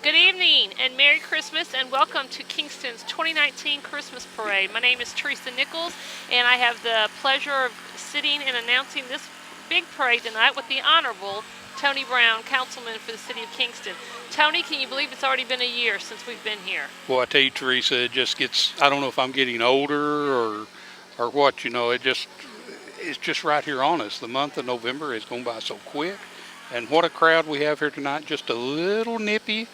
Good evening and Merry Christmas and welcome to Kingston's 2019 Christmas Parade. My name is Teresa Nichols and I have the pleasure of sitting and announcing this big parade tonight with the Honorable Tony Brown, Councilman for the City of Kingston. Tony, can you believe it's already been a year since we've been here? Well, I tell you, Teresa, it just gets, I don't know if I'm getting older or what, you know, it's just right here on us. The month of November is going by so quick. And what a crowd we have here tonight, just a little nippy.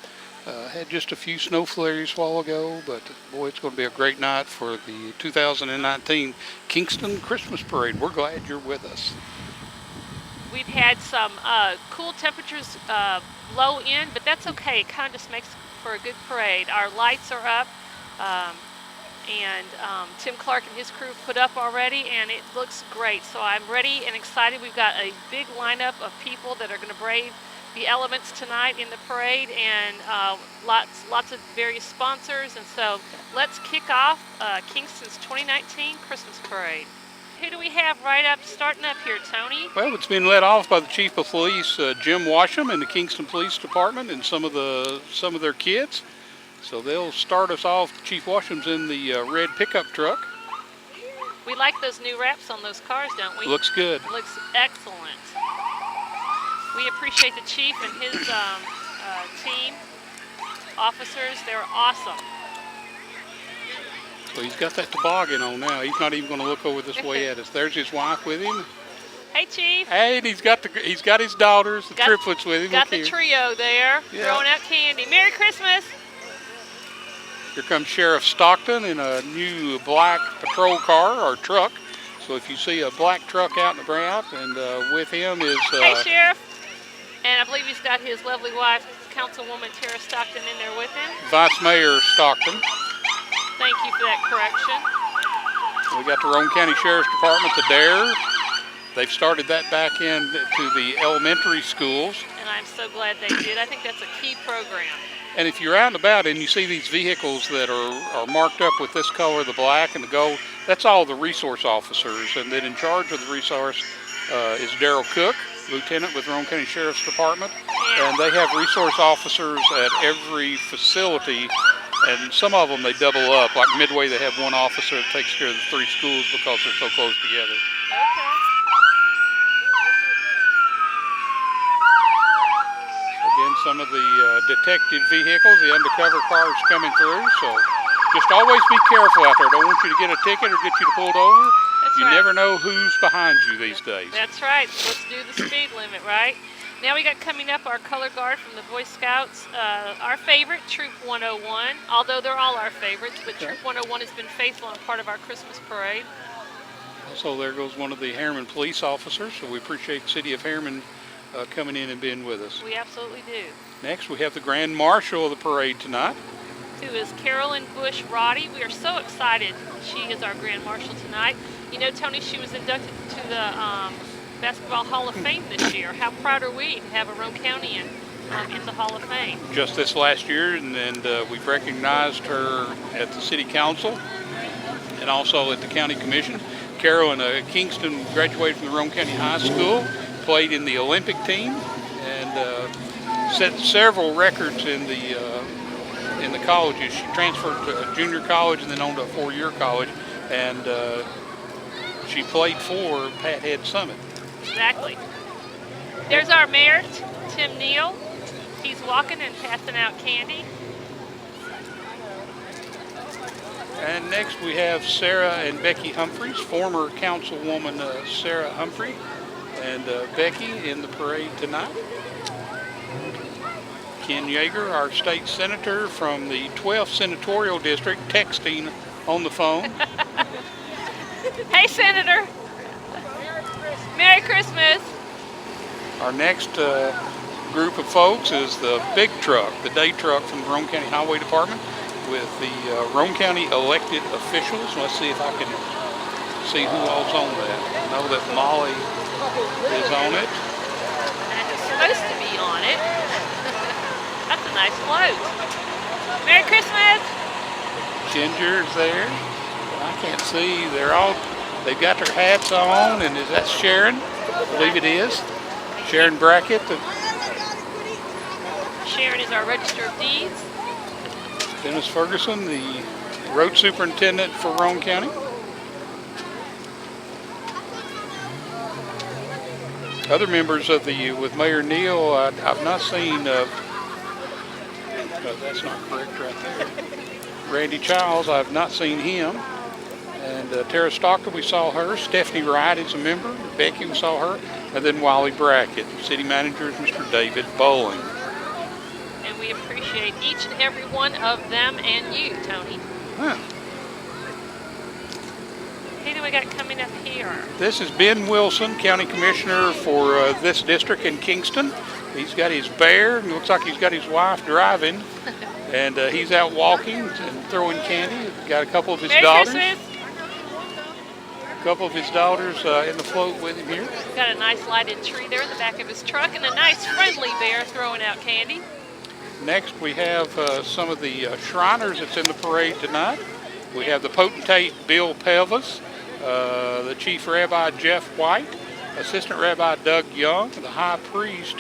Had just a few snow flurries a while ago, but boy, it's going to be a great night for the 2019 Kingston Christmas Parade. We're glad you're with us. We've had some cool temperatures low in, but that's okay. It kind of just makes for a good parade. Our lights are up, and Tim Clark and his crew put up already, and it looks great. So I'm ready and excited. We've got a big lineup of people that are going to brave the elements tonight in the parade, and lots of various sponsors. And so let's kick off Kingston's 2019 Christmas Parade. Who do we have starting up here, Tony? Well, it's been led off by the Chief of Police, Jim Washam, and the Kingston Police Department, and some of their kids. So they'll start us off. Chief Washam's in the red pickup truck. We like those new wraps on those cars, don't we? Looks good. Looks excellent. We appreciate the chief and his team, officers. They're awesome. Well, he's got that toboggan on now. He's not even going to look over this way at us. There's his wife with him. Hey, Chief. Hey, and he's got his daughters, the triplets with him. Got the trio there, throwing out candy. Merry Christmas. Here comes Sheriff Stockton in a new black patrol car or truck. So if you see a black truck out and about, and with him is... hey, Sheriff. And I believe he's got his lovely wife, Councilwoman Tara Stockton, in there with him. Vice Mayor Stockton. Thank you for that correction. We got the Rowan County Sheriff's Department, the DARE. They've started that back into the elementary schools. And I'm so glad they did. I think that's a key program. And if you're out and about and you see these vehicles that are marked up with this color, the black and the gold, that's all the resource officers. And then in charge of the resource is Darrell Cook, Lieutenant with Rowan County Sheriff's Department. And they have resource officers at every facility. And some of them, they double up. Like Midway, they have one officer that takes care of the 3 schools because they're so close together. Okay. Again, some of the detective vehicles, the undercover cars coming through. So just always be careful out there. Don't want you to get a ticket or get you pulled over. You never know who's behind you these days. That's right. Let's do the speed limit, right? Now we got coming up our color guard from the Boy Scouts. Our favorite, Troop 101, although they're all our favorites, but Troop 101 has been faithful and part of our Christmas parade. Also, there goes one of the Harriman police officers, so we appreciate the City of Harriman coming in and being with us. We absolutely do. Next, we have the Grand Marshal of the parade tonight, who is Carolyn Bush Roddy. We are so excited she is our Grand Marshal tonight. You know, Tony, she was inducted to the Basketball Hall of Fame this year. How proud are we to have a Rowan Countyan in the Hall of Fame? Just this last year, and we've recognized her at the City Council and also at the County Commission. Carolyn Kingston graduated from the Rowan County High School, played in the Olympic team, and set several records in the colleges. She transferred to a junior college and then on to a 4-year college, and she played for Pat Head Summit. Exactly. There's our mayor, Tim Neal. He's walking and passing out candy. And next we have Sarah and Becky Humphries, former Councilwoman Sarah Humphrey and Becky in the parade tonight. Ken Yeager, our state senator from the 12th Senatorial District, texting on the phone. Hey, Senator. Merry Christmas. Our next group of folks is the big truck, the day truck from the Rowan County Highway Department with the Rowan County elected officials. Let's see if I can see who all's on that. I know that Molly is on it. And it's supposed to be on it. That's a nice float. Merry Christmas. Ginger's there. I can't see. They've got their hats on, and is that Sharon? I believe it is. Sharon Brackett, Sharon is our Register of Deeds. Dennis Ferguson, the road superintendent for Rowan County. Other members of with Mayor Neal, I've not seen, that's not correct right there. Randy Childs, I've not seen him. And Tara Stockton, we saw her. Stephanie Wright is a member. Becky, we saw her. And then Wally Brackett. City manager is Mr. David Bowling. And we appreciate each and every one of them and you, Tony. Huh. Who do we got coming up here? This is Ben Wilson, County Commissioner for this district in Kingston. He's got his bear, and looks like he's got his wife driving. And he's out walking and throwing candy. Got a couple of his daughters. A couple of his daughters in the float with him here. He's got a nice lighted tree there in the back of his truck and a nice friendly bear throwing out candy. Next we have some of the Shriners that's in the parade tonight. We have the potentate Bill Pelvis, the Chief Rabbi Jeff White, Assistant Rabbi Doug Young, the High Priest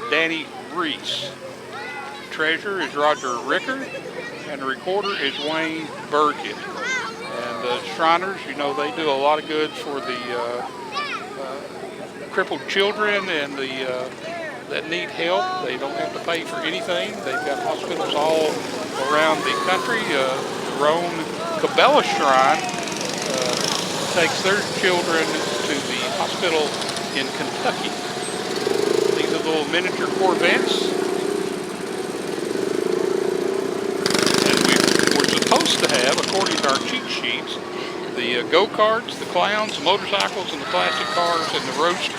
Danny Reese. Treasurer is Roger Ricker, and the Recorder is Wayne Burkett. And the Shriners, you know, they do a lot of good for the crippled children and that need help. They don't have to pay for anything. They've got hospitals all around the country. The Rowan Cabela Shrine takes their children to the hospital in Kentucky. These are little miniature Corvettes. Supposed to have, according to our cheat sheets, the go-karts, the clowns, the motorcycles, and the classic cars, and the roadsters.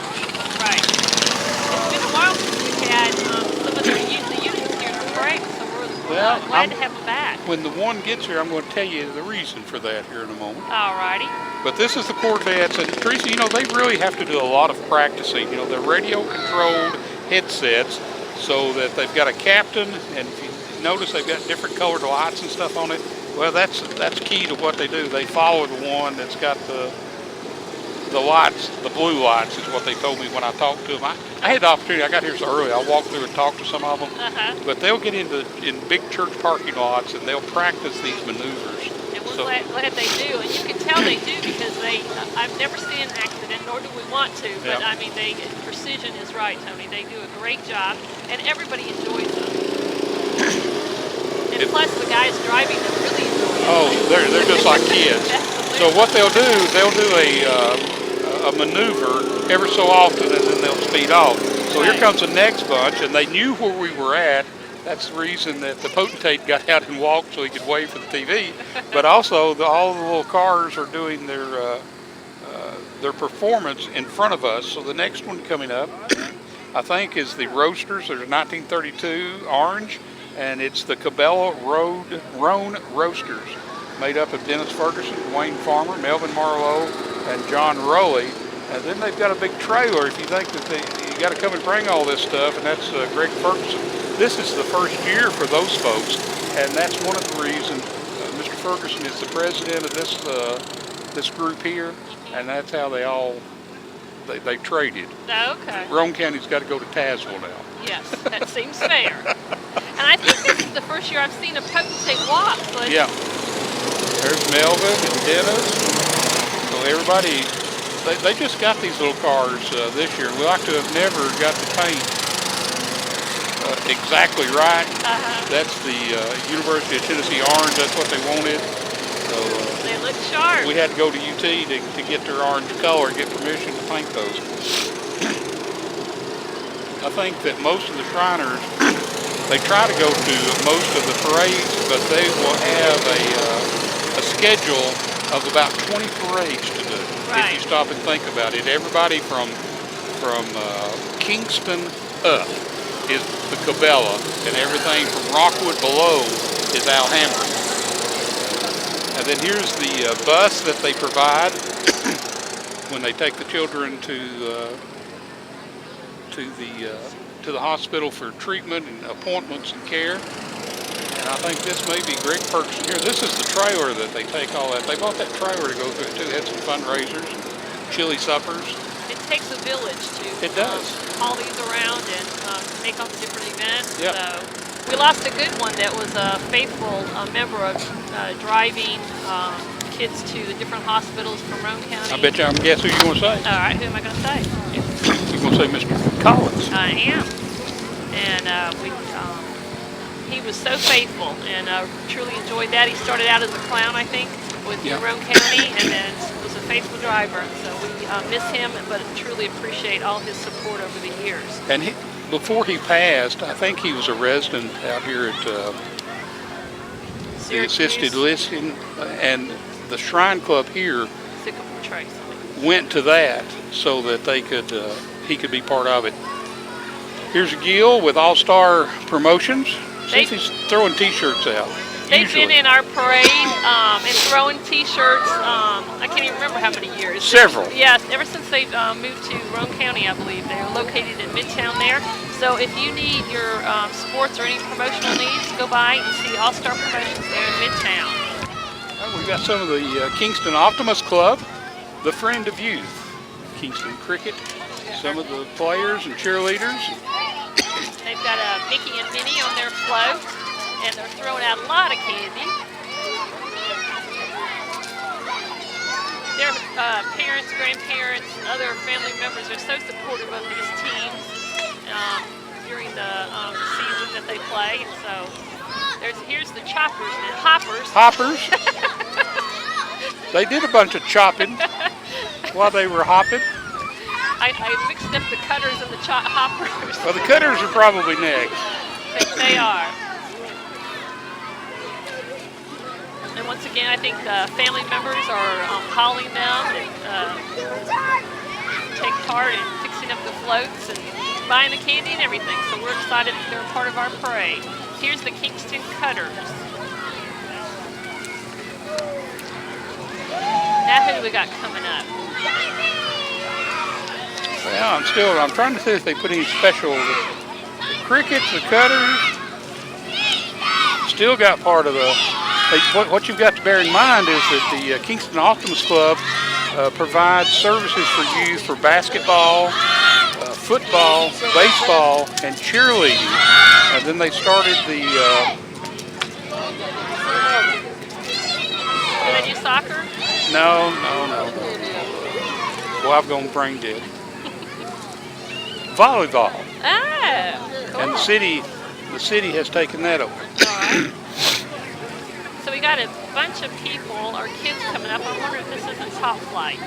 Right. It's been a while since we've had some of the units here in the parade, so we're glad to have them back. When the one gets here, I'm going to tell you the reason for that here in a moment. Alrighty. But this is the Corvettes, and Teresa, you know, they really have to do a lot of practicing. You know, they're radio-controlled headsets, so that they've got a captain, and if you notice they've got different colored lights and stuff on it. Well, that's key to what they do. They follow the one that's got the lights, the blue lights is what they told me when I talked to them. I had the opportunity, I got here so early, I walked through and talked to some of them. But they'll get in big church parking lots and they'll practice these maneuvers. And we're glad they do. And you can tell they do because I've never seen an accident, nor do we want to. But I mean, precision is right, Tony. They do a great job and everybody enjoys them. And plus, the guys driving them really enjoy it. Oh, they're just like kids. So what they'll do a maneuver every so often, and then they'll speed off. So here comes the next bunch, and they knew where we were at. That's the reason that the potentate got out and walked so he could wave for the TV. But also, all the little cars are doing their performance in front of us. So the next one coming up, I think, is the Roasters. There's 1932 orange. And it's the Cabela Roan Roasters, made up of Dennis Ferguson, Wayne Farmer, Melvin Marlowe, and John Rowley. And then they've got a big trailer if you think that you got to come and bring all this stuff, and that's Greg Ferguson. This is the first year for those folks, and that's one of the reasons Mr. Ferguson is the president of this group here, and that's how they traded. Okay. Rowan County's got to go to Tazewell now. Yes, that seems fair. And I think this is the first year I've seen a potentate walk. So yeah. There's Melvin and Dennis. So everybody, they just got these little cars this year. We like to have never got the paint exactly right. That's the University of Tennessee orange. That's what they wanted. So they look sharp. We had to go to UT to get their orange color, get permission to paint those. I think that most of the Shriners, they try to go to most of the parades, but they will have a schedule of about 20 parades to do. If you stop and think about it. Everybody from Kingston up is the Cabela, and everything from Rockwood below is Alhambra. And then here's the bus that they provide when they take the children to the hospital for treatment and appointments and care. And I think this may be Greg Ferguson here. This is the trailer that they take all that. They bought that trailer to go through it too. Had some fundraisers, chili suppers. It's takes a village to It does. haul these around and take off different events. Yep. So we lost a good one that was a faithful member of driving kids to the different hospitals from Rowan County. I bet you I can guess who you're going to say. All right, who am I going to say? You're going to say Mr. Collins. I am. And he was so faithful and truly enjoyed that. He started out as a clown, I think, with Rowan County, and then was a faithful driver. So we miss him, but truly appreciate all his support over the years. And before he passed, I think he was a resident out here at the assisted living, and the Shrine Club here went to that so that they could he could be part of it. Here's Gil with All-Star Promotions. See if he's throwing T-shirts out. They've been in our parade and throwing T-shirts. I can't even remember how many years. Several. Yes, ever since they've moved to Rowan County, I believe. They're located in Midtown there. So if you need your sports or any promotional needs, go by and see All-Star Promotions there in Midtown. We've got some of the Kingston Optimist Club, the Friend of Youth, Kingston Cricket, some of the players and cheerleaders. They've got Mickey and Minnie on their float, and they're throwing out a lot of candy. Their parents, grandparents, other family members are so supportive of these teams during the season that they play. And so here's the choppers and hoppers. Hoppers. They did a bunch of chopping while they were hopping. I mixed up the cutters and the hoppers. Well, the cutters are probably next. They are. And once again, I think the family members are hauling them and take part in fixing up the floats and buying the candy and everything. So we're excited that they're a part of our parade. Here's the Kingston Cutters. Now who do we got coming up? Well, I'm trying to see if they put any special, the crickets, the cutters, still got part of the, what you've got to bear in mind is that the Kingston Optimist Club provides services for youth for basketball, football, baseball, and cheerleading. And then they started the... Do they do soccer? No. Well, I've gone brain dead. Volleyball. Oh, cool. And the city has taken that over. All right. So we got a bunch of people, our kids coming up. I wonder if this isn't Top Flight.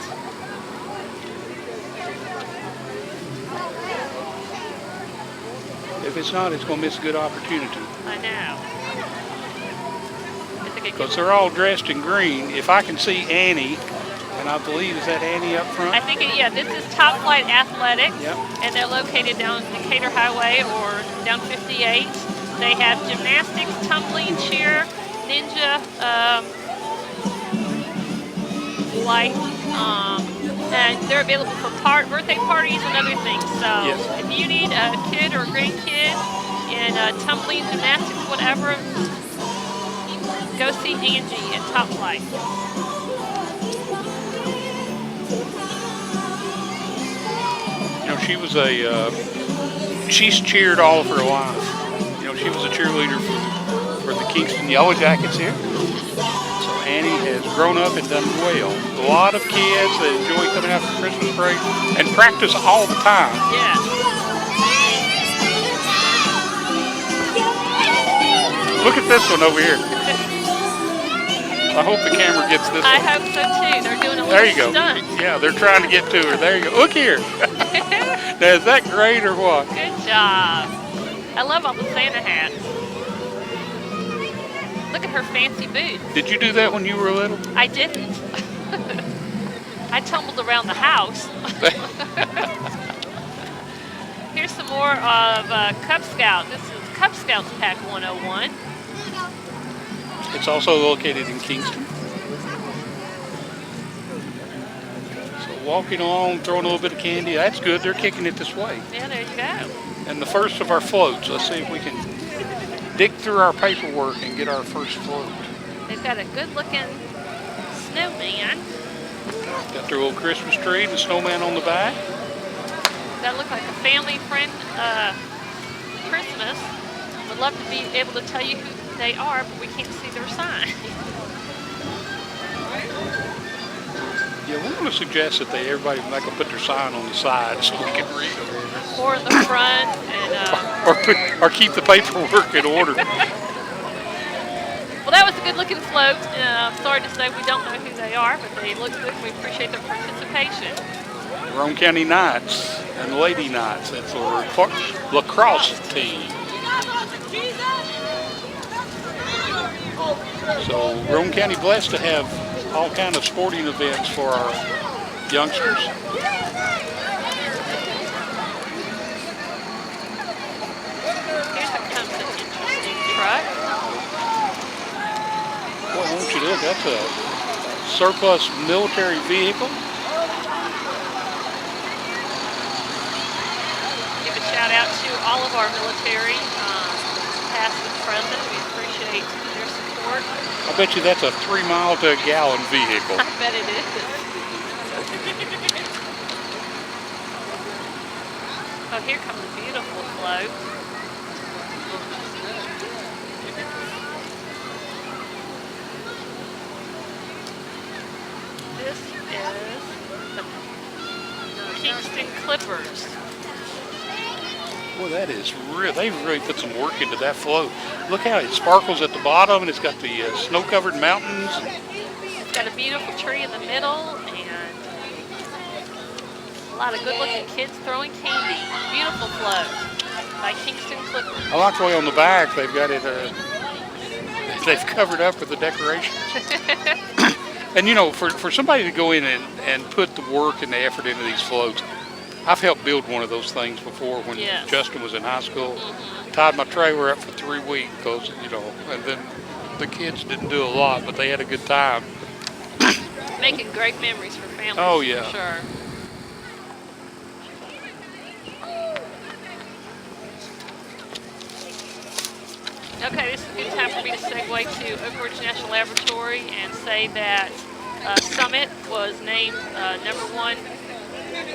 If it's not, it's going to miss a good opportunity. I know. Because they're all dressed in green. If I can see Annie, and I believe, is that Annie up front? I think, this is Top Flight Athletics. Yep. And they're located down Decatur Highway or down 58. They have gymnastics, tumbling, cheer, ninja, flight, and they're available for birthday parties and other things. So if you need a kid or a grandkid in tumbling, gymnastics, whatever, go see Angie at Top Flight. She was she's cheered all of her life. She was a cheerleader for the Kingston Yellow Jackets here. So Annie has grown up and done well. A lot of kids that enjoy coming out for Christmas break and practice all the time. Yeah. Look at this one over here. I hope the camera gets this one. I hope so too. They're doing a little There you go. stunt. Yeah, they're trying to get to her. There you go. Look here. Now, is that great or what? Good job. I love all the Santa hats. Look at her fancy boots. Did you do that when you were little? I didn't. I tumbled around the house. Here's some more of Cub Scout. This is Cub Scouts Pack 101. It's also located in Kingston. So walking along, throwing a little bit of candy, that's good. They're kicking it this way. Yeah, there you go. And the first of our floats. Let's see if we can dig through our paperwork and get our first float. They've got a good-looking snowman. Got their little Christmas tree and the snowman on the back. That looked like a family friend Christmas. Would love to be able to tell you who they are, but we can't see their sign. Yeah, we want to suggest that everybody like to put their sign on the side so we can read them. Or in the front, and or keep the paperwork in order. well, that was a good-looking float. I'm sorry to say we don't know who they are, but they look good, and we appreciate their participation. Rowan County Knights and Lady Knights. That's a lacrosse team. So Rowan County blessed to have all kind of sporting events for our youngsters. Here's comes an interesting truck. Boy, won't you look? That's a surplus military vehicle. Give a shout out to all of our military, past and present. We appreciate their support. I bet you that's a 3 mile to a gallon vehicle. I bet it is. Oh, here comes a beautiful float. This is the Kingston Cutters. Boy, that is real. They really put some work into that float. Look how it sparkles at the bottom, and it's got the snow-covered mountains. It's got a beautiful tree in the middle, and a lot of good-looking kids throwing candy. Beautiful float by Kingston Cutters. I like the way on the back they've got it. They've covered up with the decorations. And you know, for somebody to go in and put the work and the effort into these floats, I've helped build one of those things before when Justin was in high school. Tied my trailer up for 3 weeks because, you know, and then the kids didn't do a lot, but they had a good time. Making great memories for families. Oh, yeah. For sure. Okay, this is a good time for me to segue to Oak Ridge National Laboratory and say that Summit was named #1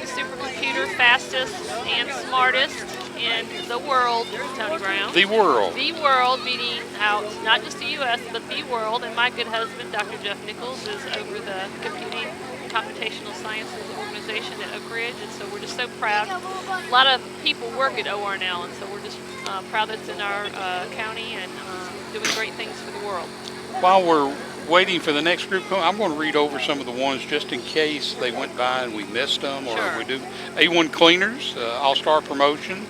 supercomputer, fastest and smartest in the world, Tony Brown. The world. The world, meaning out not just the U.S., but the world. And my good husband, Dr. Jeff Nichols, is over the Computing and Computational Sciences organization at Oak Ridge, and so we're just so proud. A lot of people work at ORNL, and so we're just proud that it's in our county and doing great things for the world. While we're waiting for the next group, I'm going to read over some of the ones just in case they went by and we missed them, or Sure. we do. A1 Cleaners, All-Star Promotion,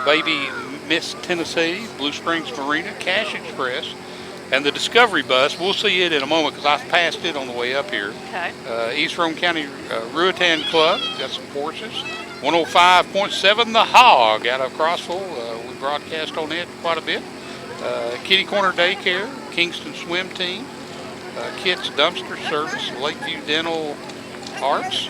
Baby Miss Tennessee, Blue Springs Marina, Cash Express, and the Discovery Bus. We'll see it in a moment because I passed it on the way up here. Okay. East Rowan County Reu Club, got some horses. 105.7 The Hog out of Crossville. We broadcast on it quite a bit. Kitty Corner Daycare, Kingston Swim Team, Kids Dumpster Service, Lakeview Dental Arts.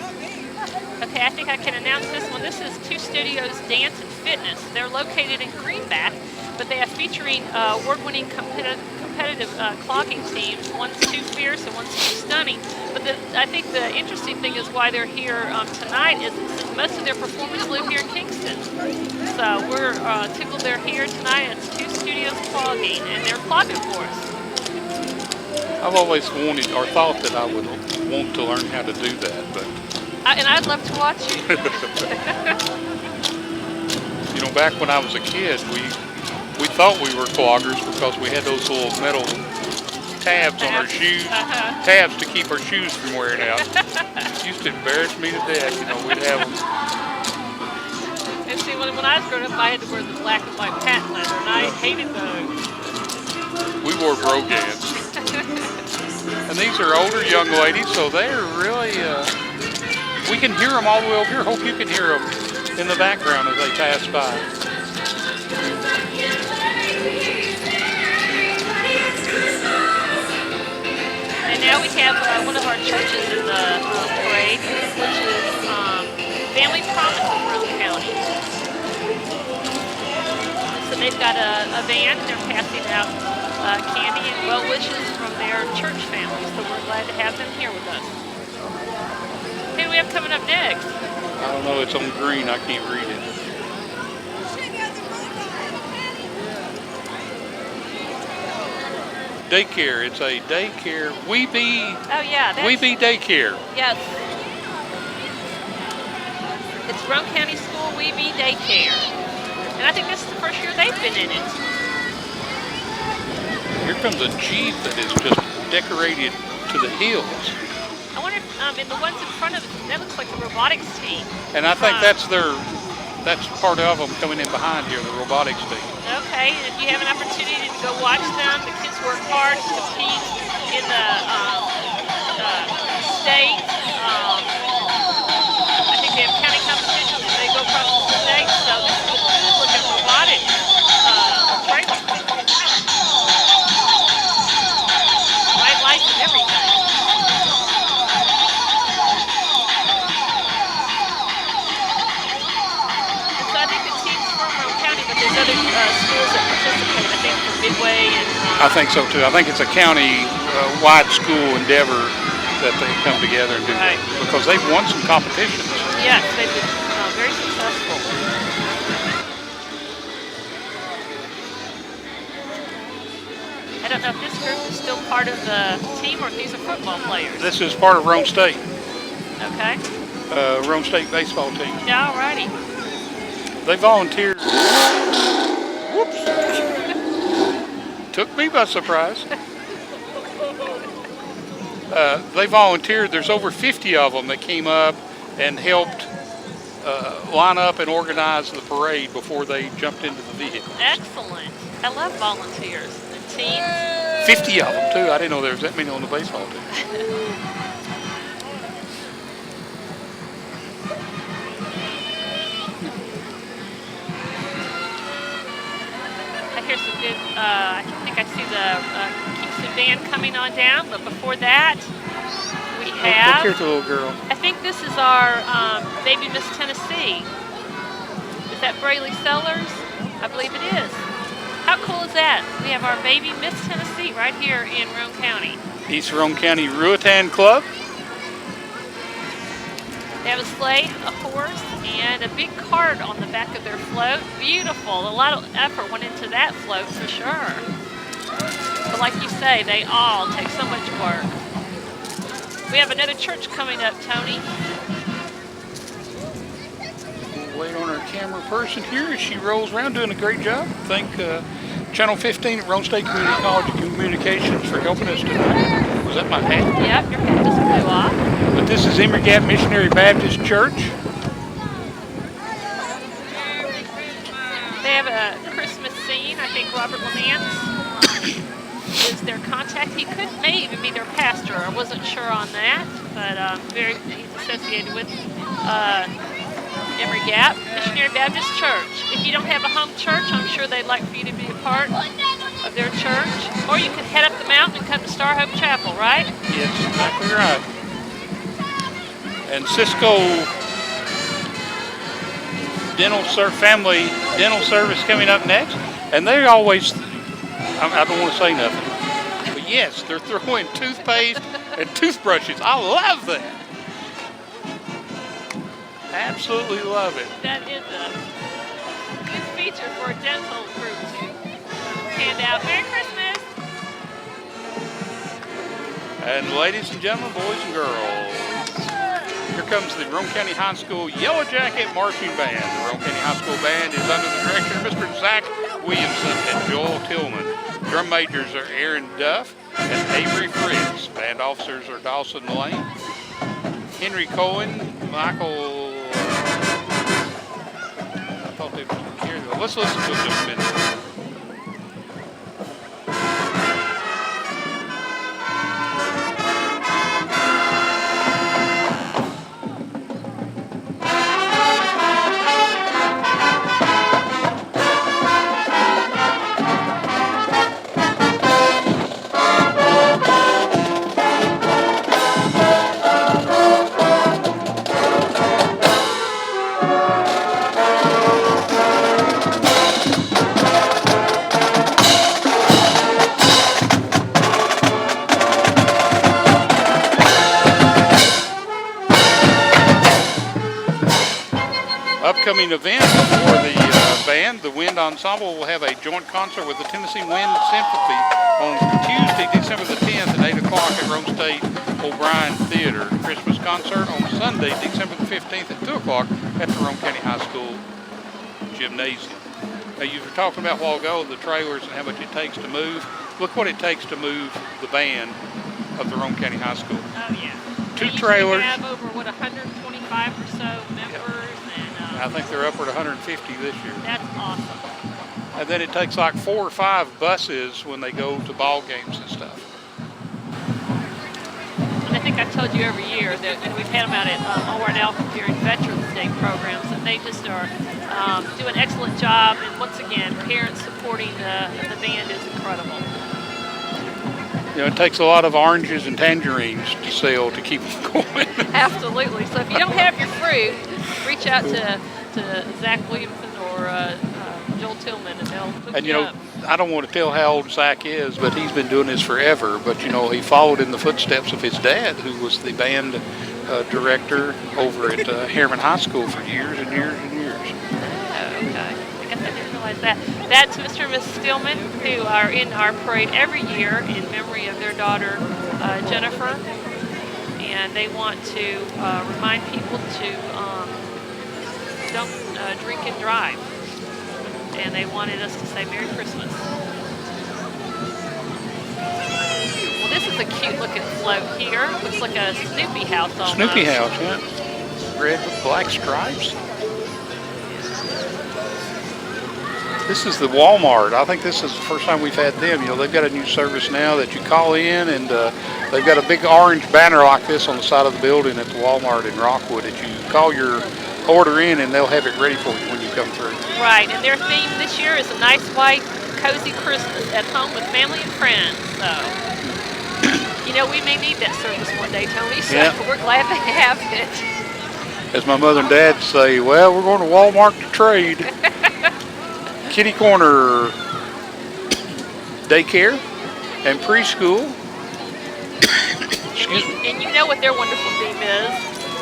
Okay, I think I can announce this one. This is Two Studios Dance and Fitness. They're located in Greenback, but they are featuring award-winning competitive clogging teams. One's too fierce and one's too stunning. But I think the interesting thing is why they're here tonight is most of their performers live here in Kingston. So we're tickled they're here tonight. It's Two Studios Clogging, and they're clogging for us. I've always wanted or thought that I would want to learn how to do that, but and I'd love to watch you. You know, back when I was a kid, we thought we were cloggers because we had those little metal tabs on our shoes, tabs to keep our shoes from wearing out. It used to embarrass me to death. You know, we'd have them. And see, when I was growing up, I had to wear the black and white patent leather, and I hated those. We wore brogans. And these are older young ladies, so they're really, we can hear them all the way over here. Hope you can hear them in the background as they pass by. And now we have one of our churches in the parade, which is Family Promise of Reu County. So they've got a van, and they're passing out candy and well wishes from their church family. So we're glad to have them here with us. Who do we have coming up next? I don't know. It's on green. I can't read it. Daycare. It's a daycare. We Be Oh yeah, that's, Daycare. yes. It's Rowan County School We Be Daycare. And I think this is the first year they've been in it. Here comes a Jeep that is just decorated to the hills. I wonder if in the ones in front of it, that looks like the robotics team. And I think that's part of them coming in behind here, the robotics team. Okay, and if you have an opportunity to go watch them, the kids work hard to compete in the state. I think they have county competitions and they go across the state. So this is a good looking robotics trailer. Bright lights and everything. And so I think the team's from Rowan County, but there's other schools that participate. I think from Midway and. I think so too. I think it's a county-wide school endeavor that they come together and do that because they've won some competitions. Yes, they've been very successful. I don't know if this group is still part of the team or if these are football players. This is part of Rowan State. Okay. Rowan State baseball team. Yeah, alrighty. They volunteered. Whoops. Took me by surprise. They volunteered. There's over 50 of them that came up and helped line up and organize the parade before they jumped into the vehicle. Excellent. I love volunteers and teams. 50 of them, too. I didn't know there was that many on the baseball team. I hear some good, I think I see the Kingston band coming on down, but before that, we have. Look here, the little girl. I think this is our baby Miss Tennessee. Is that Brayley Sellers? I believe it is. How cool is that? We have our baby Miss Tennessee right here in Rowan County. East Rowan County Reu Club. They have a sleigh, a horse, and a big card on the back of their float. Beautiful. A lot of effort went into that float for sure. But like you say, they all take so much work. We have another church coming up, Tony. We'll wait on our camera person here as she rolls around, doing a great job. Thank Channel 15 at Rowan State Community College of Communications for helping us tonight. Was that my hat? Yep, your hat just blew off. But this is Emory Gap Missionary Baptist Church. They have a Christmas scene. I think Robert Lamance is their contact. He may even be their pastor. I wasn't sure on that, but he's associated with Emory Gap Missionary Baptist Church. If you don't have a home church, I'm sure they'd like for you to be a part of their church. Or you could head up the mountain and come to Star Hope Chapel, right? Yes, exactly right. And Cisco Family Dental Service coming up next. And they always, I don't want to say nothing, but yes, they're throwing toothpaste and toothbrushes. I love that. Absolutely love it. That is a good feature for a dental group to hand out. Merry Christmas! And ladies and gentlemen, boys and girls, here comes the Rowan County High School Yellow Jacket Marching Band. The Rowan County High School Band is under the direction of Mr. Zach Williamson and Joel Tillman. Drum majors are Aaron Duff and Avery Fritz. Band officers are Dawson Lane, Henry Cohen, Michael. I thought they were here. Let's listen to it just a minute. upcoming events for the band, the Wind Ensemble will have a joint concert with the Tennessee Wind Sympathy on Tuesday, December the 10th at 8 o'clock at Rome State O'Brien Theater. Christmas concert on Sunday, December the 15th at 2 o'clock at the Rome County High School Gymnasium. Now, you were talking about a while ago the trailers and how much it takes to move. Look what it takes to move the band of the Rome County High School. Oh, yeah. 2 trailers. We have over, 125 or so members. And I think they're upward 150 this year. That's awesome. And then it takes like 4 or 5 buses when they go to ball games and stuff. And I think I've told you every year that, and we've had them out at ORNL during Veterans Day programs, and they just are doing an excellent job. And once again, parents supporting the band is incredible. You know, it takes a lot of oranges and tangerines to sell to keep them going. Absolutely. So if you don't have your fruit, reach out to Zach Williamson or Joel Tillman, and they'll hook And you up. I don't want to tell how old Zach is, but he's been doing this forever. But he followed in the footsteps of his dad, who was the band director over at Harriman High School for years and years and years. Oh, okay. I guess I didn't realize that. That's Mr. and Mrs. Stillman, who are in our parade every year in memory of their daughter, Jennifer. And they want to remind people to don't drink and drive. And they wanted us to say Merry Christmas. Well, this is a cute looking float here. Looks like a Snoopy house almost. Snoopy house, yeah. Red with black stripes. This is the Walmart. I think this is the first time we've had them. They've got a new service now that you call in, and they've got a big orange banner like this on the side of the building at the Walmart in Rockwood that you call your order in, and they'll have it ready for you when you come through. Right, and their theme this year is a nice, white, cozy Christmas at home with family and friends. So, we may need that service one day, Tony, so we're glad to have it. As my mother and dad say, well, we're going to Walmart to trade. Kitty Corner daycare and preschool. Excuse me. And you know what their wonderful theme is.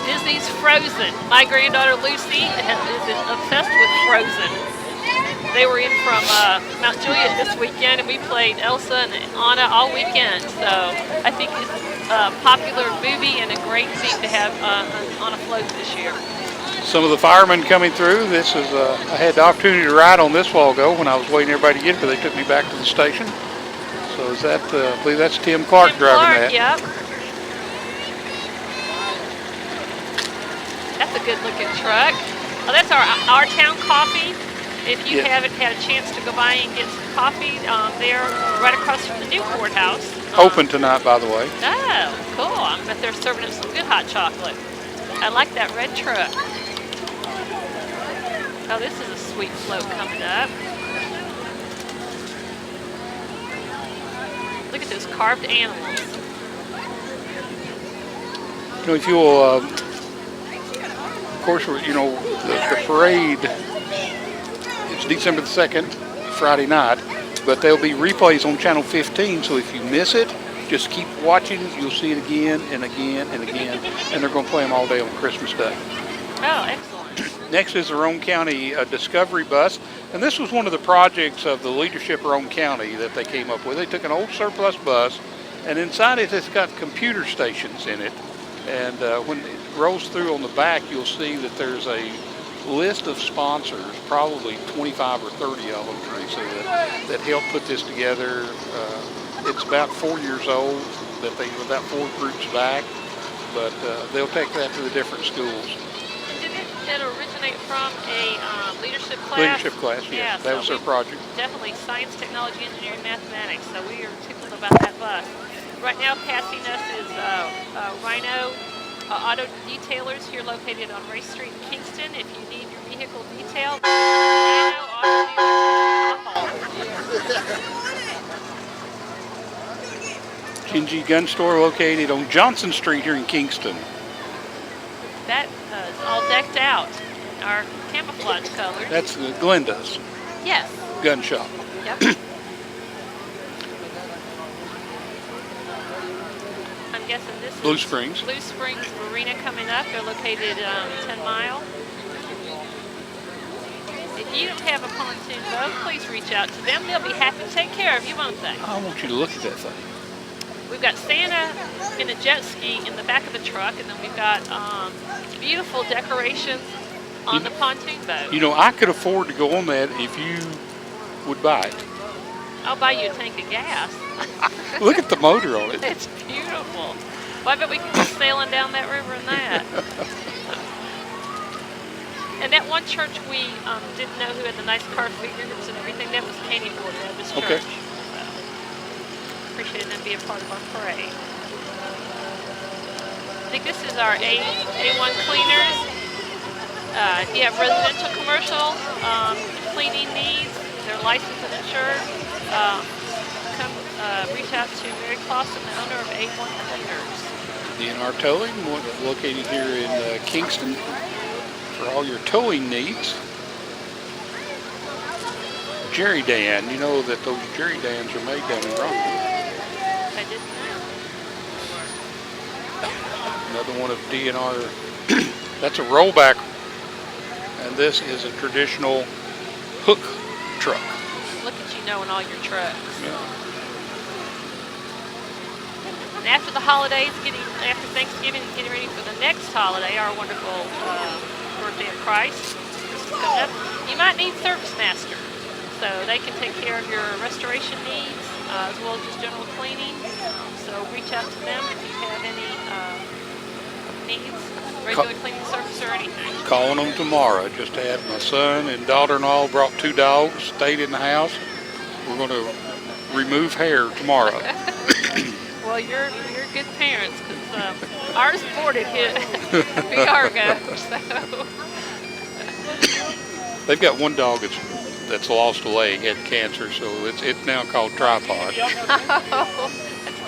Disney's Frozen. My granddaughter Lucy is obsessed with Frozen. They were in from Mount Juliet this weekend, and we played Elsa and Anna all weekend. So I think it's a popular movie and a great theme to have on a float this year. Some of the firemen coming through. This is I had the opportunity to ride on this while ago when I was waiting everybody to get it, but they took me back to the station. So is that, I believe that's Tim Clark driving that. Yep. That's a good looking truck. Oh, that's our town coffee. If you haven't had a chance to go by and get some coffee, they're right across from the new courthouse. Open tonight, by the way. Oh, cool. I bet they're serving us some good hot chocolate. I like that red truck. Oh, this is a sweet float coming up. Look at those carved animals. If you will, of course, the parade, it's December the 2nd, Friday night, but there'll be replays on Channel 15, so if you miss it, just keep watching. You'll see it again and again and again, and they're going to play them all day on Christmas Day. Oh, excellent. Next is the Rowan County Discovery Bus, and this was one of the projects of the leadership of Rowan County that they came up with. They took an old surplus bus, and inside it's got computer stations in it, and when it rolls through on the back, you'll see that there's a list of sponsors, probably 25 or 30 of them, Teresa, that helped put this together. It's about 4 years old, that they about 4 groups back, but they'll take that to the different schools. Did it originate from a leadership class? Leadership class, yes. Yeah, that was their project. Definitely science, technology, engineering, mathematics. So we are tickled about that bus. Right now, passing us is Rhino Auto Detailers here located on Race Street in Kingston. If you need your vehicle detailed, Rhino Auto Dealers. Kinji Gun Store located on Johnson Street here in Kingston. That is all decked out in our camouflage colors. That's Glenda's. Yes. Gun shop. Yep. I'm guessing this Blue is Springs. Blue Springs Marina coming up. They're located 10 Mile. you don't have a pontoon boat, please reach out to them. They'll be happy to take care of you, won't they? I want you to look at that thing. We've got Santa in a jet ski in the back of the truck, and then we've got beautiful decorations on the pontoon boat. You know, I could afford to go on that if you would buy it. I'll buy you a tank of gas. Look at the motor on it. It's beautiful. Well, I bet we could go sailing down that river in that. And that one church we didn't know who had the nice carved figures and everything, that was Caney Board Baptist Church. Okay. So, appreciated them being part of our parade. I think this is our A1 cleaners. If you have residential, commercial cleaning needs, they're licensed and insured. Come reach out to Mary Clausen, the owner of A1 Cleaners. DNR Towing, located here in Kingston, for all your towing needs. Jerry Dan, you know that those Jerry Dans are made down in Rowan. I didn't know. Another one of DNR. That's a rollback, and this is a traditional hook truck. Look at you knowing all your trucks. Yeah. And after the holidays, after Thanksgiving, getting ready for the next holiday, our wonderful birthday of Christ, Christmas coming up, you might need Service Master. So they can take care of your restoration needs as well as just general cleaning. So reach out to them if you have any needs, regular cleaning service or anything. Calling them tomorrow. Just had my son and daughter-in-law brought 2 dogs, stayed in the house. We're going to remove hair tomorrow. Well, you're good parents, because ours boarded hit Viargo, so. They've got one dog that's lost a leg, had cancer, so it's now called Tripod. Oh,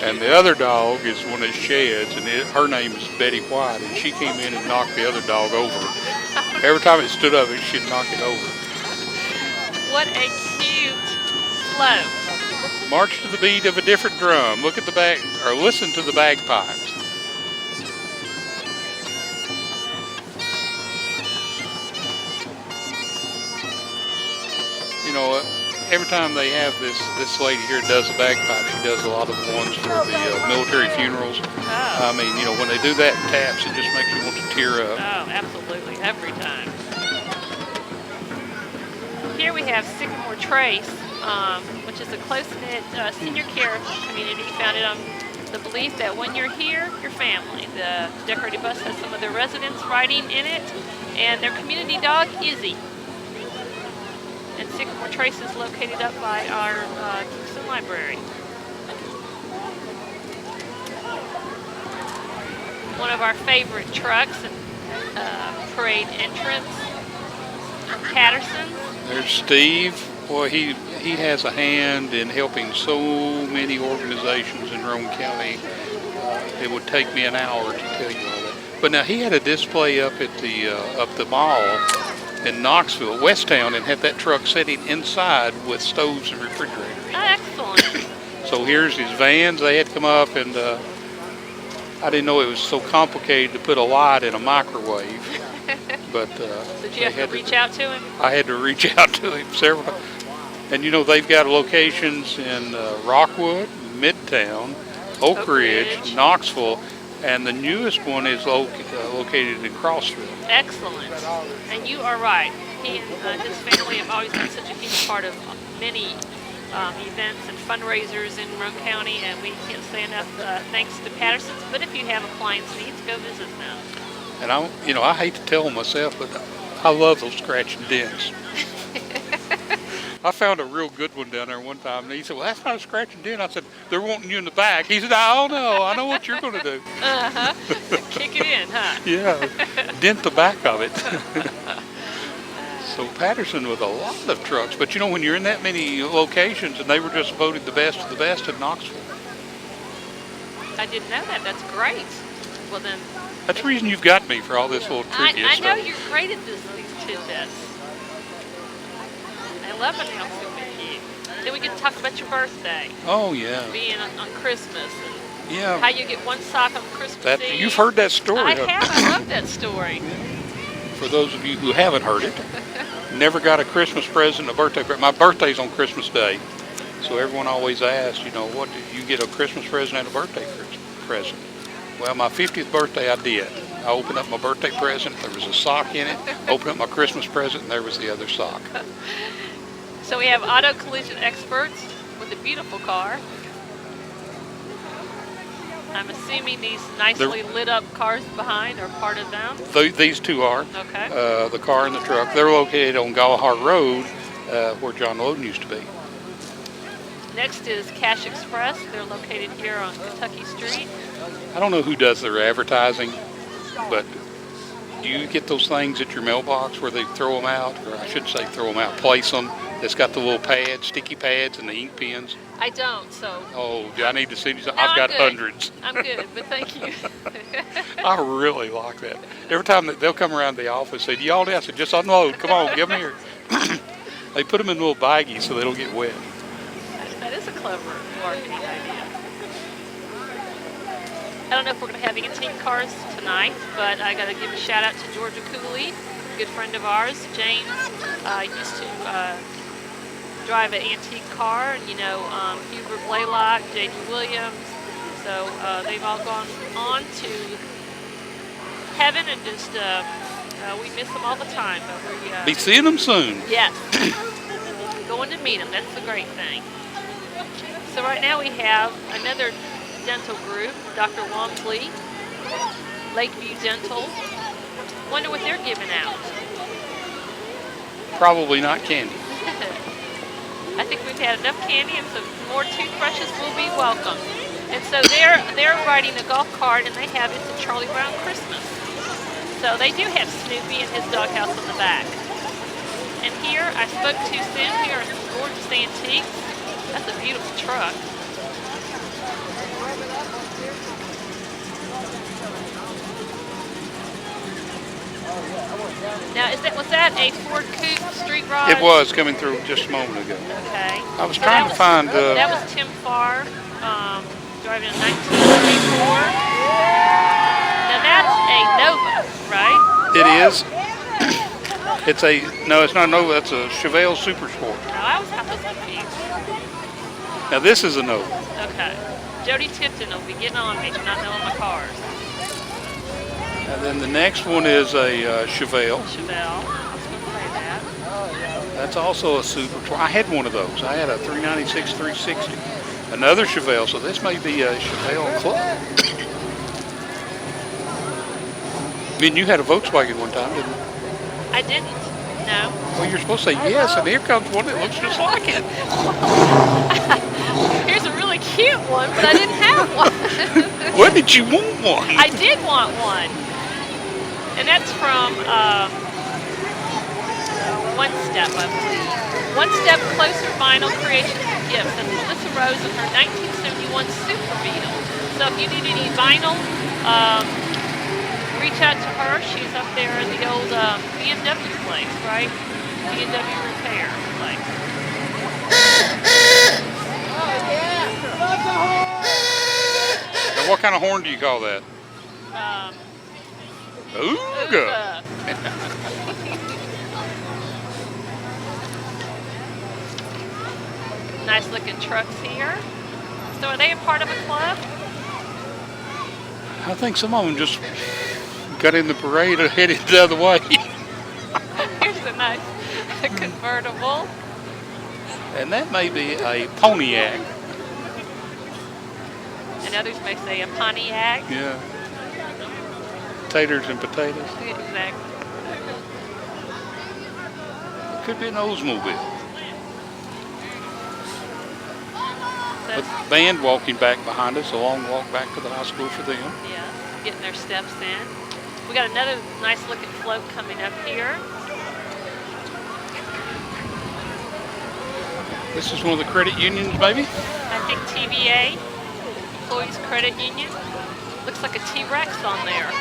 and the other dog is one of the sheds, and her name is Betty White, and she came in and knocked the other dog over. Every time it stood up, she'd knock it over. What a cute float. March to the beat of a different drum. Look at the bag, or listen to the bagpipes. You know, every time they have this lady here does the bagpipes, she does a lot of the ones for the military funerals. Oh. I mean, you know, when they do that in taps, it just makes you want to tear up. Oh, absolutely, every time. Here we have Sycamore Trace, which is a close-knit senior care community founded on the belief that when you're here, you're family. The decorated bus has some of their residents riding in it, and their community dog, Izzy. And Sycamore Trace is located up by our Kingston Library. One of our favorite trucks and parade entrance from Patterson's. There's Steve. Boy, he has a hand in helping so many organizations in Rowan County. It would take me an hour to tell you all that. But now he had a display up at the mall in Knoxville, Westtown, and had that truck sitting inside with stoves and refrigerators. Oh, excellent. So here's his vans. They had come up, and I didn't know it was so complicated to put a light in a microwave. But did you have to reach out to him? I had to reach out to him several times. And you know, they've got locations in Rockwood, Midtown, Oak Ridge, Knoxville, and the newest one is located in Crossville. Excellent. And you are right. He and his family have always been such a huge part of many events and fundraisers in Rowan County, and we can't say enough thanks to Patterson's. But if you have appliance needs, go visit them. And I hate to tell myself, but I love those scratch and dents. I found a real good one down there one time, and he said, "Well, that's not a scratch and dent." I said, "They're wanting you in the back." He said, "Oh no, I know what you're going to do." Kick it in, huh? Yeah, dent the back of it. So Patterson with a lot of trucks, but you know, when you're in that many locations, and they were just voted the best of the best in Knoxville. I didn't know that. That's great. Well then. That's the reason you've got me for all this little trivia stuff. I know stuff. you're great at these tidbits. I love announcing with you. Then we get to talk about your birthday. Oh yeah. Being on Christmas and yeah. How you get one sock on Christmas Eve. You've heard that story. I have. I love that story. For those of you who haven't heard it, Never got a Christmas present, a birthday present. My birthday's on Christmas Day. So everyone always asks, what did you get, a Christmas present and a birthday present? Well, my 50th birthday I did. I opened up my birthday present, there was a sock in it. Opened up my Christmas present, and there was the other sock. So we have auto collision experts with a beautiful car. I'm assuming these nicely lit up cars behind are part of them. These two are. Okay. The car and the truck. They're located on Galahad Road, where John Loden used to be. Next is Cash Express. They're located here on Kentucky Street. I don't know who does their advertising, but do you get those things at your mailbox where they throw them out? Or I should say throw them out, place them. It's got the little pads, sticky pads, and the ink pens. I don't, so. Oh, do I need to see these? No, I've got good. hundreds. I'm good, but thank you. I really like that. Every time they'll come around the office, say, "Do y'all do?" I said, "Just unload. Come on, give them here." They put them in little baggies so they don't get wet. That is a clever marketing idea. I don't know if we're going to have antique cars tonight, but I got to give a shout out to Georgia Cooley, a good friend of ours. James used to drive an antique car, and Hubert Blaylock, J.D. Williams. So they've all gone on to heaven, and just we miss them all the time. But Be seeing them soon. Yes. Going to meet them. That's the great thing. So right now we have another dental group, Dr. Walmsley, Lakeview Dental. Wonder what they're giving out. Probably not candy. I think we've had enough candy, and some more toothbrushes will be welcome. And so they're riding a golf cart, and they have It's a Charlie Brown Christmas. So they do have Snoopy and his doghouse on the back. And here I spoke to Sim here in Gorgeous Antiques. That's a beautiful truck. Now, was that a Ford Coupe street rod? It was coming through just a moment ago. Okay. I was trying to find. That was Tim Farr driving a 1934. Now that's a Nova, right? It is. No, it's not a Nova. That's a Chevelle Super Sport. No, I was confused. Now this is a Nova. Okay. Jody Tipton will be getting on me for not knowing my cars. And then the next one is a Chevelle. Chevelle. I was going to say that. That's also a Super. I had one of those. I had a 396 360. Another Chevelle. So this may be a Chevelle Club. I mean, you had a Volkswagen one time, didn't you? I didn't. No. Well, you're supposed to say yes, and here comes one that looks just like it. Here's a really cute one, but I didn't have one. When did you want one? I did want one. And that's from One Step, I believe. One Step Closer Vinyl Creations and Gifts. That's Melissa Rose and her 1971 Super Beetle. So if you need any vinyl, reach out to her. She's up there in the old BMW place, right? BMW repair place. Now, what kind of horn do you call that? Ooga. Nice looking trucks here. So are they a part of a club? I think some of them just got in the parade and headed the other way. Here's a nice convertible. And that may be a Pontiac. And others may say a Pontiac. Yeah. Taters and potatoes. Exactly. Could be an Oldsmobile. So, But band walking back behind us, a long walk back to the high school for them. yeah, getting their steps in. We got another nice looking float coming up here. This is one of the credit unions, maybe? I think TVA, Employees Credit Union. Looks like a T-Rex on there.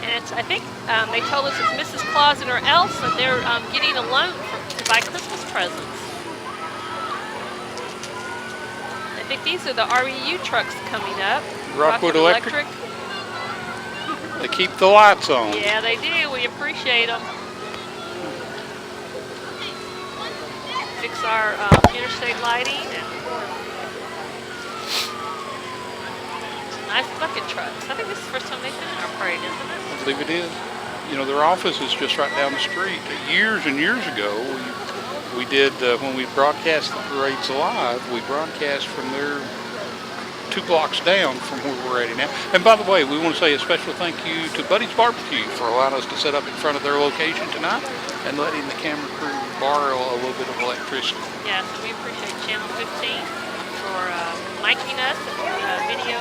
And it's, I think they told us it's Mrs. Claus and her elves, and they're getting a loan to buy Christmas presents. I think these are the Reu Trucks coming up. Rockwood Electric. They keep the lights on. Yeah, they do. We appreciate them. Fix our interstate lighting and nice bucket trucks. I think this is the first time they've been in our parade, isn't it? I believe it is. You know, their office is just right down the street. Years and years ago, we did, when we broadcast the parades live, we broadcast from their 2 blocks down from where we're at now. And by the way, we want to say a special thank you to Buddy's Barbecue for allowing us to set up in front of their location tonight and letting the camera crew borrow a little bit of electricity. Yes, and we appreciate Channel 15 for miking us and video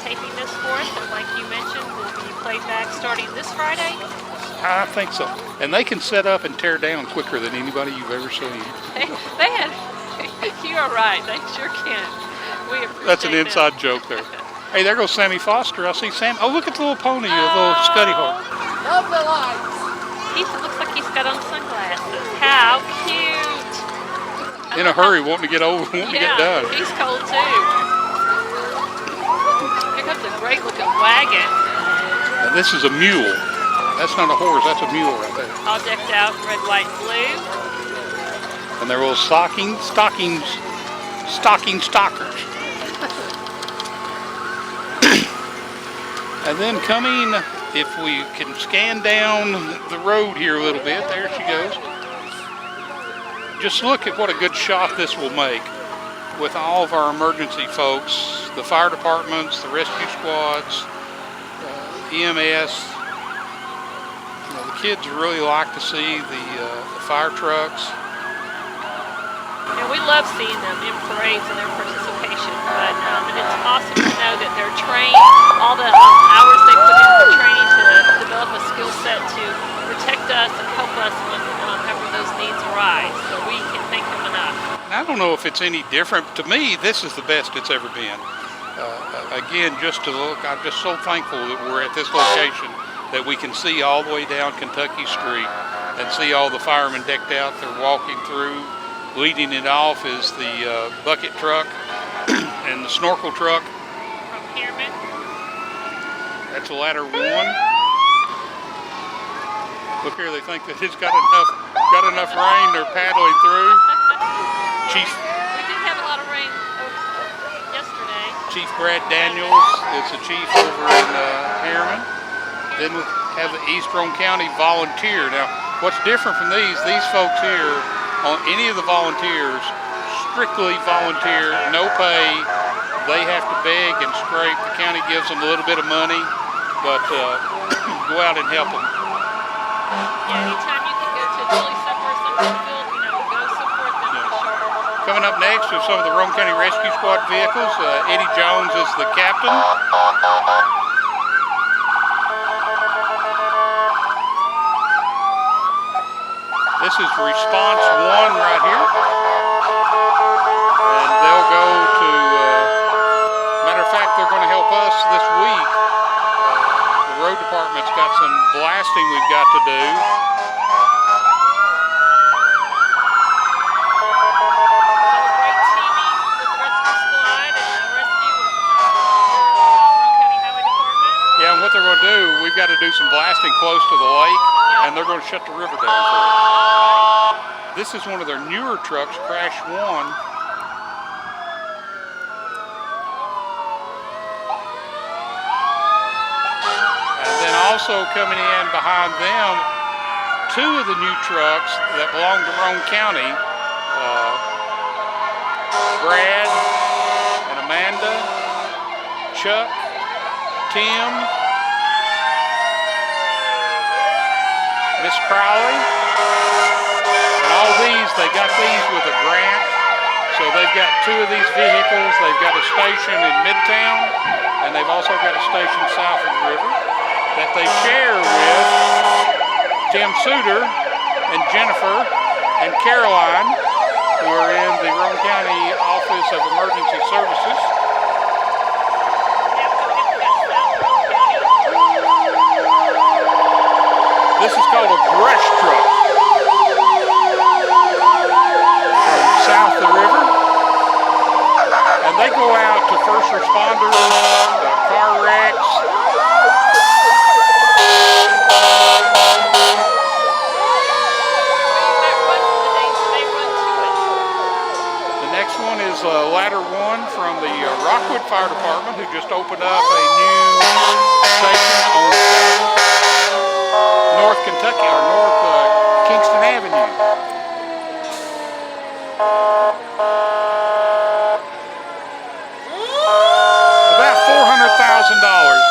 taping this for us. And like you mentioned, will be played back starting this Friday. I think so. And they can set up and tear down quicker than anybody you've ever seen. They had, you are right, they sure can. We appreciate That's an them. inside joke there. Hey, there goes Sammy Foster. I see Sam. Oh, look at the little pony, the little Scuddy Hawk. Love the lights. He looks like he's got on sunglasses. How cute. In a hurry, wanting to get over, wanting to get done. He's cold too. Here comes a great looking wagon. Now, this is a mule. That's not a horse, that's a mule right there. All decked out in red, white, and blue. And they're little stocking stockers. And then coming, if we can scan down the road here a little bit, there she goes. Just look at what a good shot this will make with all of our emergency folks, the fire departments, the rescue squads, EMS. You know, the kids really like to see the fire trucks. And we love seeing them in parades and their participation, but and it's awesome to know that they're trained, all the hours they put in for training to develop a skill set to protect us and help us whenever those needs arise. So we can thank them enough. I don't know if it's any different. To me, this is the best it's ever been. Again, just to look, I'm just so thankful that we're at this location, that we can see all the way down Kentucky Street and see all the firemen decked out. They're walking through. Leading it off is the bucket truck and the snorkel truck. From Pearman. That's a ladder 1. Look here, they think that it's got enough rain. They're paddling through. Chief. We did have a lot of rain yesterday. Chief Brad Daniels is the chief over in Pearman. Then we have the East Rome County volunteer. Now, what's different from these folks here, on any of the volunteers, strictly volunteer, no pay. They have to beg and scrape. The county gives them a little bit of money, but go out and help them. Yeah, anytime you can go to a chili supper or something, go support them for sure. Coming up next are some of the Rome County Rescue Squad vehicles. Eddie Jones is the captain. This is Response 1 right here. And they'll go to, matter of fact, they're going to help us this week. The road department's got some blasting we've got to do. Great teaming with the rescue squad and the rescue with Rome County Highway Department. Yeah, and what they're going to do, we've got to do some blasting close to the lake, and they're going to shut the river down for us. This is one of their newer trucks, Crash 1. And then also coming in behind them, 2 of the new trucks that belong to Rome County, Brad and Amanda, Chuck, Tim, Miss Crowley. All these, they got these with a grant. So they've got 2 of these vehicles. They've got a station in Midtown, and they've also got a station south of the river that they share with Tim Suter and Jennifer and Caroline, who are in the Rome County Office of Emergency Services. This is called a brush truck. South the river, and they go out to first responders, car wrecks, next one is Ladder 1 from the Rockwood Fire Department, who just opened up a new station on North Kentucky, or North Kingston Avenue. About $400,000.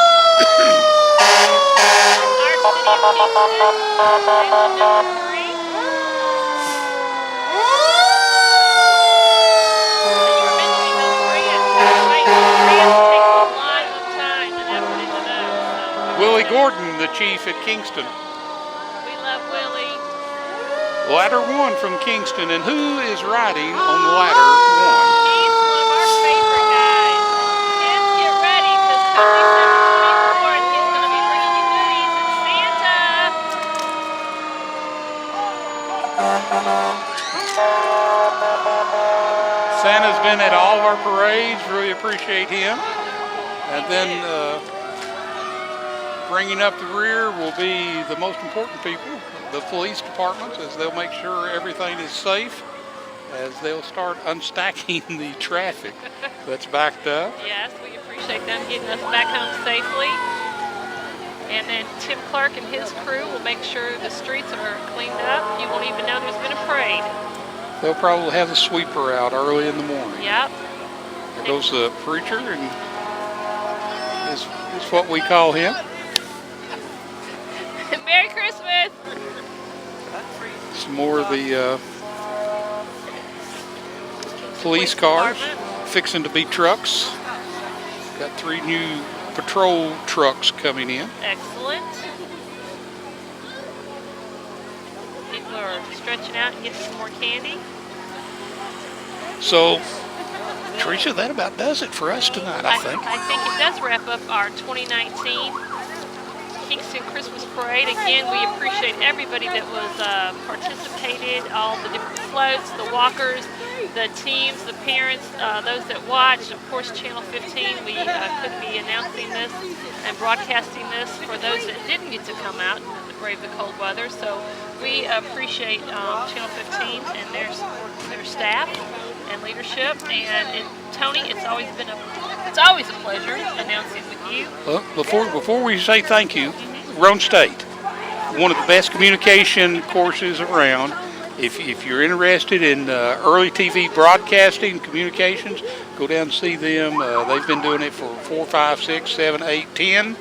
Willie Gordon, the chief at Kingston. We love Willie. Ladder 1 from Kingston, and who is riding on ladder 1? He's one of our favorite guys. Kids, get ready, because come December 24th, he's going to be bringing you goodies and Santa. Santa's been at all of our parades, really appreciate him. And then bringing up the rear will be the most important people, the police departments, as they'll make sure everything is safe, as they'll start unstacking the traffic that's backed up. Yes, we appreciate them getting us back home safely. And then Tim Clark and his crew will make sure the streets are cleaned up. You won't even know there's been a parade. They'll probably have a sweeper out early in the morning. Yep. There goes the preacher, and is what we call him. Merry Christmas! Some more of the police cars fixing to be trucks. Got 3 new patrol trucks coming in. Excellent. People are stretching out and getting some more candy. So, Teresa, that about does it for us tonight, I think. I think it does wrap up our 2019 Kingston Christmas Parade. Again, we appreciate everybody that was participated, all the different floats, the walkers, the teams, the parents, those that watched. Of course, Channel 15, we couldn't be announcing this and broadcasting this for those that didn't get to come out and brave the cold weather. So we appreciate Channel 15 and their staff and leadership. And Tony, it's always a pleasure announcing with you. Well, before we say thank you, Roan State, one of the best communication courses around. If you're interested in early TV broadcasting communications, go down and see them. They've been doing it for 4, 5, 6, 7, 8, 10.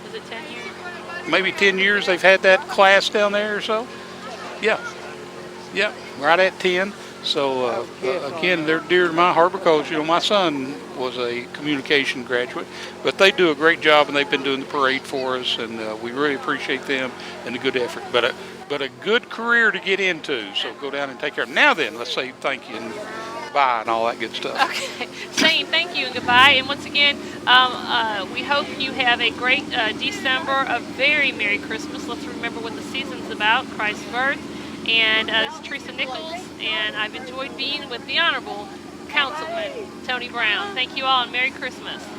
Is it 10 years? Maybe 10 years they've had that class down there or so. Yeah, right at 10. So again, they're dear to my heart because my son was a communication graduate, but they do a great job and they've been doing the parade for us, and we really appreciate them and the good effort. But a good career to get into. So go down and take care of them. Now then, let's say thank you and bye and all that good stuff. Okay, saying thank you and goodbye. And once again, we hope you have a great December, a very Merry Christmas. Let's remember what the season's about, Christ's birth. And it's Teresa Nichols, and I've enjoyed being with the Honorable Councilman Tony Brown. Thank you all, and Merry Christmas.